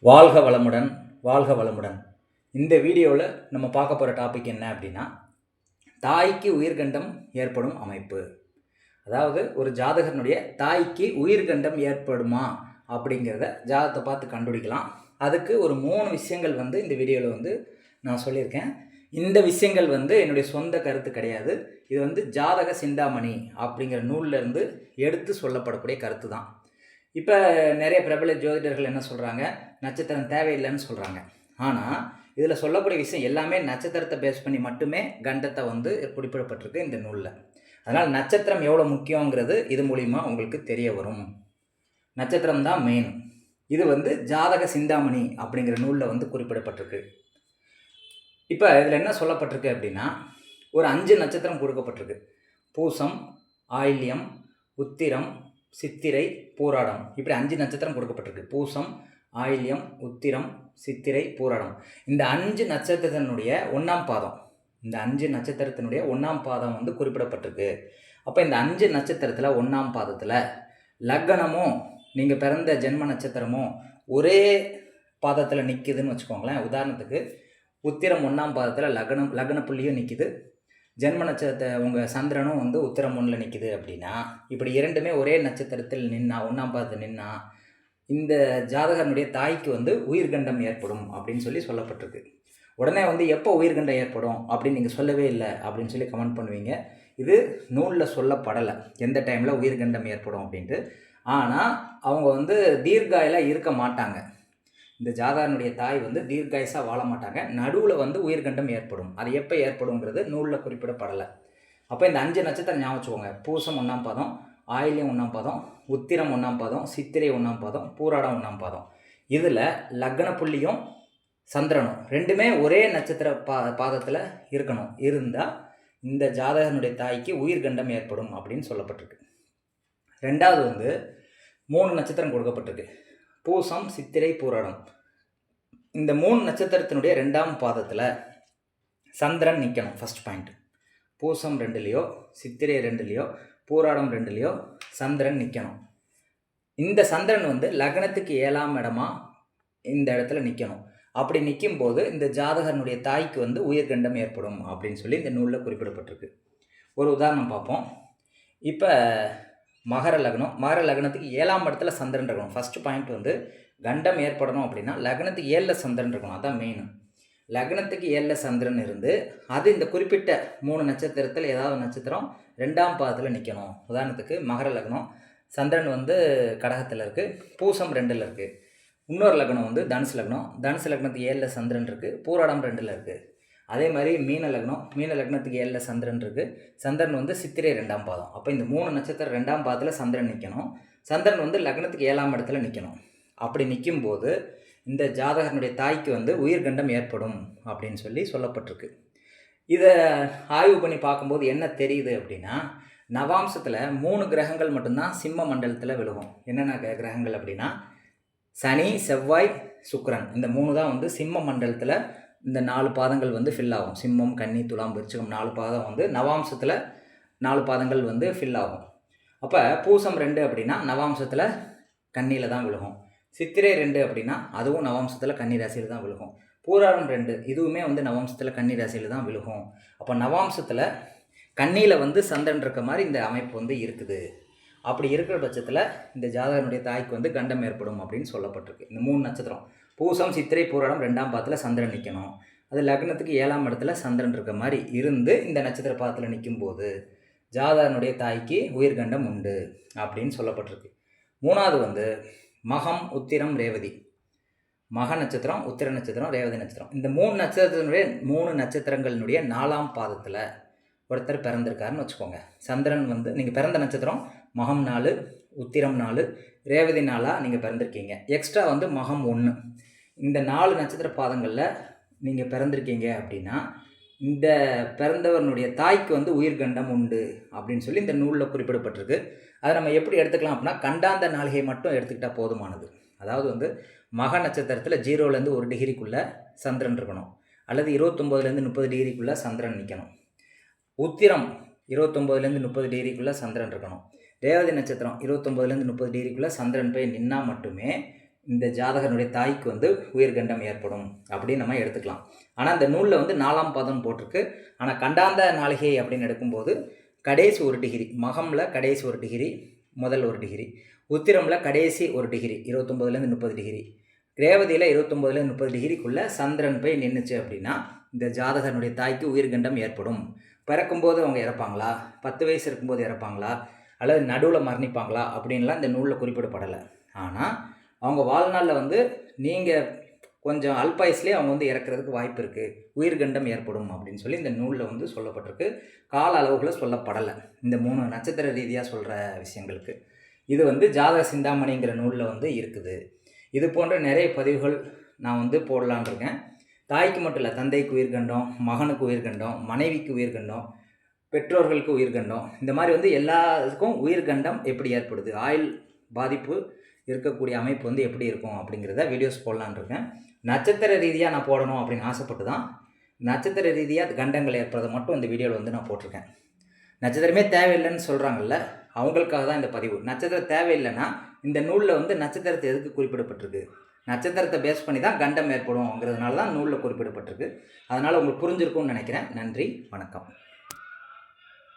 வாழ்க வளமுடன், வாழ்க வளமுடன். இந்த வீடியோவில் நம்ம பார்க்க போகிற டாபிக் என்ன அப்படின்னா, தாய்க்கு உயிர்கண்டம் ஏற்படும் அமைப்பு. அதாவது ஒரு ஜாதகனுடைய தாய்க்கு உயிர்கண்டம் ஏற்படுமா அப்படிங்கிறத ஜாதகத்தை பார்த்து கண்டுபிடிக்கலாம். அதுக்கு ஒரு 3 விஷயங்கள் இந்த வீடியோவில் நான் சொல்லியிருக்கேன். இந்த விஷயங்கள் என்னுடைய சொந்த கருத்து கிடையாது. இது ஜாதக சிந்தாமணி அப்படிங்கிற நூலில் இருந்து எடுத்து சொல்லப்படக்கூடிய கருத்து தான். இப்போ நிறைய பிரபல ஜோதிடர்கள் என்ன சொல்கிறாங்க, நட்சத்திரம் தேவையில்லைன்னு சொல்கிறாங்க. ஆனால் இதில் சொல்லக்கூடிய விஷயம் எல்லாமே நட்சத்திரத்தை பேஸ் பண்ணி மட்டுமே கண்டத்தை குறிப்பிடப்பட்டிருக்கு இந்த நூலில். அதனால் நட்சத்திரம் எவ்வளோ முக்கியங்கிறது இது மூலிமா உங்களுக்கு தெரிய வரும். நட்சத்திரம் தான் மெயின். இது ஜாதக சிந்தாமணி அப்படிங்கிற நூலில் குறிப்பிடப்பட்டிருக்கு. இப்போ இதில் என்ன சொல்லப்பட்டிருக்கு அப்படின்னா, ஒரு 5 நட்சத்திரம் கொடுக்கப்பட்டிருக்கு. பூசம், ஆயில்யம், உத்திரம், சித்திரை, பூராடம், இப்படி 5 நட்சத்திரம் கொடுக்கப்பட்டிருக்கு. பூசம், ஆயில்யம், உத்திரம், சித்திரை, பூராடம். இந்த 5 நட்சத்திரத்தினுடைய 1ஆம் பாதம், இந்த 5 நட்சத்திரத்தினுடைய 1ஆம் பாதம் குறிப்பிடப்பட்டிருக்கு. அப்போ இந்த 5 நட்சத்திரத்தில் 1ஆம் பாதத்தில் லக்னமும் நீங்கள் பிறந்த ஜென்ம நட்சத்திரமும் ஒரே பாதத்தில் நிற்குதுன்னு வச்சுக்கோங்களேன். உதாரணத்துக்கு உத்திரம் 1ஆம் பாதத்தில் லக்ன புள்ளியும் நிற்கிது, ஜென்ம நட்சத்திரத்தை உங்கள் சந்திரனும் உத்திரம் 1ல் நிற்கிது அப்படின்னா, இப்படி இரண்டுமே ஒரே நட்சத்திரத்தில் நின்னா 1ஆம் பாதத்தில் நின்னா இந்த ஜாதகனுடைய தாய்க்கு உயிர்கண்டம் ஏற்படும் அப்படின்னு சொல்லப்பட்டிருக்கு. உடனே எப்போ உயிர்கண்டம் ஏற்படும் அப்படின்னு நீங்கள் சொல்லவே இல்லை அப்படின்னு சொல்லி கமெண்ட் பண்ணுவீங்க. இது நூலில் சொல்லப்படலை எந்த டைமில் உயிர்கண்டம் ஏற்படும் அப்படின்ட்டு. ஆனால் அவங்க தீர்காயிலாக இருக்க மாட்டாங்க. இந்த ஜாதகனுடைய தாய் தீர்காயசாக வாழ மாட்டாங்க. நடுவில் உயிர்கண்டம் ஏற்படும். அது எப்போ ஏற்படுங்கிறது நூலில் குறிப்பிடப்படலை. அப்போ இந்த 5 நட்சத்திரம் ஞாபகம் வச்சுக்கோங்க. பூசம் 1ஆம் பாதம், ஆயில்யம் 1ஆம் பாதம், உத்திரம் 1ஆம் பாதம், சித்திரை 1ஆம் பாதம், பூராடம் 1ஆம் பாதம். இதில் லக்ன புள்ளியும் சந்திரனும் ரெண்டுமே ஒரே நட்சத்திர பாதத்தில் இருக்கணும். இருந்தால் இந்த ஜாதகனுடைய தாய்க்கு உயிர்கண்டம் ஏற்படும் அப்படின்னு சொல்லப்பட்டிருக்கு. ரெண்டாவது 3 நட்சத்திரம் கொடுக்கப்பட்டிருக்கு. பூசம், சித்திரை, பூராடம். இந்த 3 நட்சத்திரத்தினுடைய 2ஆம் பாதத்தில் சந்திரன் நிற்கணும். First point. பூசம் 2லேயோ, சித்திரை 2லேயோ, பூராடம் 2லேயோ சந்திரன் நிற்கணும். இந்த சந்திரன் லக்னத்துக்கு 7ஆம் இடமா இந்த இடத்துல நிற்கணும். அப்படி நிற்கும்போது இந்த ஜாதகனுடைய தாய்க்கு உயிர்கண்டம் ஏற்படும் அப்படின்னு சொல்லி இந்த நூலில் குறிப்பிடப்பட்டிருக்கு. ஒரு உதாரணம் பார்ப்போம். இப்போ மகர லக்னத்துக்கு 7ஆம் இடத்துல சந்திரன் இருக்கணும். ஃபஸ்ட்டு பாயிண்ட் கண்டம் ஏற்படணும் அப்படின்னா லக்னத்துக்கு 7ல் சந்திரன் இருக்கணும். அதான் மெயின். லக்னத்துக்கு 7ல் சந்திரன் இருந்து அது இந்த குறிப்பிட்ட 3 நட்சத்திரத்தில் ஏதாவது நட்சத்திரம் 2ஆம் பாதத்தில் நிற்கணும். உதாரணத்துக்கு மகர லக்னம், சந்திரன் கடகத்தில் இருக்குது, பூசம் 2ல் இருக்குது. இன்னொரு லக்னம் தனுசு லக்னத்துக்கு 7ல் சந்திரன் இருக்குது, பூராடம் 2ல் இருக்குது. அதே மாதிரி மீன லக்னத்துக்கு 7ல் சந்திரன் இருக்குது, சந்திரன் சித்திரை 2ஆம் பாதம். அப்போ இந்த 3 நட்சத்திரம் 2ஆம் பாதத்தில் சந்திரன் நிற்கணும். சந்திரன் லக்னத்துக்கு 7ஆம் இடத்துல நிற்கணும். அப்படி நிற்கும்போது இந்த ஜாதகனுடைய தாய்க்கு உயிர்கண்டம் ஏற்படும் அப்படின்னு சொல்லப்பட்டிருக்கு. இதை ஆய்வு பண்ணி பார்க்கும்போது என்ன தெரியுது அப்படின்னா, நவாம்சத்தில் 3 கிரகங்கள் மட்டும்தான் சிம்ம மண்டலத்தில் விழுகும். என்னென்ன கிரகங்கள் அப்படின்னா, சனி, செவ்வாய், சுக்கிரன். இந்த 3 தான் சிம்ம மண்டலத்தில் இந்த 4 பாதங்கள் ஃபில் ஆகும். சிம்மம், கன்னி, துலாம், விருச்சிகம் 4 பாதம் நவாம்சத்தில் 4 பாதங்கள் ஃபில் ஆகும். அப்போ பூசம் 2 அப்படின்னா நவாம்சத்தில் கன்னியில் தான் விழுகும். சித்திரை 2 அப்படின்னா அதுவும் நவாம்சத்தில் கன்னி ராசியில் தான் விழுகும். பூராடம் 2 இதுவுமே நவாம்சத்தில் கன்னி ராசியில் தான் விழுகும். அப்போ நவாம்சத்தில் கன்னியில் சந்திரன் இருக்க மாதிரி இந்த அமைப்பு இருக்குது. அப்படி இருக்கிற பட்சத்தில் இந்த ஜாதகனுடைய தாய்க்கு கண்டம் ஏற்படும் அப்படின்னு சொல்லப்பட்டிருக்கு. இந்த 3 நட்சத்திரம் பூசம், சித்திரை, பூராடம் 2ஆம் பாதத்தில் சந்திரன் நிற்கணும். அது லக்னத்துக்கு 7ஆம் இடத்துல சந்திரன் இருக்க மாதிரி இருந்து இந்த நட்சத்திர பாதத்தில் நிற்கும்போது ஜாதகனுடைய தாய்க்கு உயிர்கண்டம் உண்டு அப்படின்னு சொல்லப்பட்டிருக்கு. 3வது மகம், உத்திரம், ரேவதி. மக நட்சத்திரம், உத்திர நட்சத்திரம், ரேவதி நட்சத்திரம். இந்த 3 நட்சத்திரங்களினுடைய 4ஆம் பாதத்தில் ஒருத்தர் பிறந்திருக்காருன்னு வச்சுக்கோங்க. சந்திரன் நீங்கள் பிறந்த நட்சத்திரம் மகம் 4, உத்திரம் 4, ரேவதி 4 நீங்கள் பிறந்திருக்கீங்க. எக்ஸ்ட்ரா மகம் 1. இந்த 4 நட்சத்திர பாதங்களில் நீங்கள் பிறந்திருக்கீங்க அப்படின்னா இந்த பிறந்தவனுடைய தாய்க்கு உயிர்கண்டம் உண்டு அப்படின்னு சொல்லி இந்த நூலில் குறிப்பிடப்பட்டிருக்கு. அதை நம்ம எப்படி எடுத்துக்கலாம் அப்படின்னா, கண்டாந்த நாளிகை மட்டும் எடுத்துக்கிட்டால் போதுமானது. அதாவது மக நட்சத்திரத்தில் 0லேருந்து 1 டிகிரிக்குள்ளே சந்திரன் இருக்கணும், அல்லது 29லேருந்து 30 டிகிரிக்குள்ளே சந்திரன் நிற்கணும். உத்திரம் 29லேருந்து 30 டிகிரிக்குள்ளே சந்திரன் இருக்கணும். ரேவதி நட்சத்திரம் 29லேருந்து 30 டிகிரிக்குள்ளே சந்திரன் போய் நின்னா மட்டுமே இந்த ஜாதகனுடைய தாய்க்கு வந்து உயிர்கண்டம் ஏற்படும் அப்படின்னு நம்ம எடுத்துக்கலாம். ஆனால் அந்த நூலில் வந்து 4ஆம் பாதம் போட்டிருக்கு. ஆனால் கண்டாந்த நாளிகை அப்படின்னு எடுக்கும்போது கடைசி 1 டிகிரி, மகமில் கடைசி 1 டிகிரி, முதல் 1 டிகிரி, உத்திரமில் கடைசி 1 டிகிரி 29லேருந்து 30 டிகிரி, ரேவதியில் 29லேருந்து 30 டிகிரிக்குள்ளே சந்திரன் போய் நின்றுச்சு அப்படின்னா இந்த ஜாதகனுடைய தாய்க்கு உயிர்கண்டம் ஏற்படும். பிறக்கும்போது அவங்க இறப்பாங்களா, 10 வயசு இருக்கும்போது இறப்பாங்களா, அல்லது நடுவில் மரணிப்பாங்களா அப்படின்லாம் இந்த நூலில் குறிப்பிடப்படலை. ஆனால் அவங்க வாழ்நாளில் வந்து நீங்கள் கொஞ்சம் அல்பாயுஸ்லேயே அவங்க வந்து இறக்குறதுக்கு வாய்ப்பு இருக்குது, உயிர்கண்டம் ஏற்படும் அப்படின்னு சொல்லி இந்த நூலில் வந்து சொல்லப்பட்டிருக்கு. கால அளவுகளை சொல்லப்படலை இந்த 3 நட்சத்திர ரீதியாக சொல்கிற விஷயங்களுக்கு. இது வந்து ஜாதக சிந்தாமணிங்கிற நூலில் வந்து இருக்குது. இது போன்ற நிறைய பதிவுகள் நான் வந்து போடலான் இருக்கேன். தாய்க்கு மட்டும் இல்லை, தந்தைக்கு உயிர்கண்டம், மகனுக்கு உயிர்கண்டம், மனைவிக்கு உயிர்கண்டம், பெற்றோர்களுக்கு உயிர்கண்டம், இந்த மாதிரி வந்து எல்லாத்துக்கும் உயிர்கண்டம் எப்படி ஏற்படுது, ஆயுள் பாதிப்பு இருக்கக்கூடிய அமைப்பு வந்து எப்படி இருக்கும் அப்படிங்கிறத வீடியோஸ் போடலான் இருக்கேன். நட்சத்திர ரீதியாக நான் போடணும் அப்படின்னு ஆசைப்பட்டு தான் நட்சத்திர ரீதியாக கண்டங்கள் ஏற்படுறதை மட்டும் இந்த வீடியோவில் வந்து நான் போட்டிருக்கேன். நட்சத்திரமே தேவையில்லைன்னு சொல்கிறாங்கல்ல, அவங்களுக்காக தான் இந்த பதிவு. நட்சத்திரம் தேவையில்லைன்னா இந்த நூலில் வந்து நட்சத்திரத்தை எதுக்கு குறிப்பிடப்பட்டிருக்கு, நட்சத்திரத்தை பேஸ் பண்ணி தான் கண்டம் ஏற்படும்ங்கிறதுனால தான் நூலில் குறிப்பிடப்பட்டிருக்கு. அதனால் உங்களுக்கு புரிஞ்சிருக்கும்னு நினைக்கிறேன். நன்றி, வணக்கம்.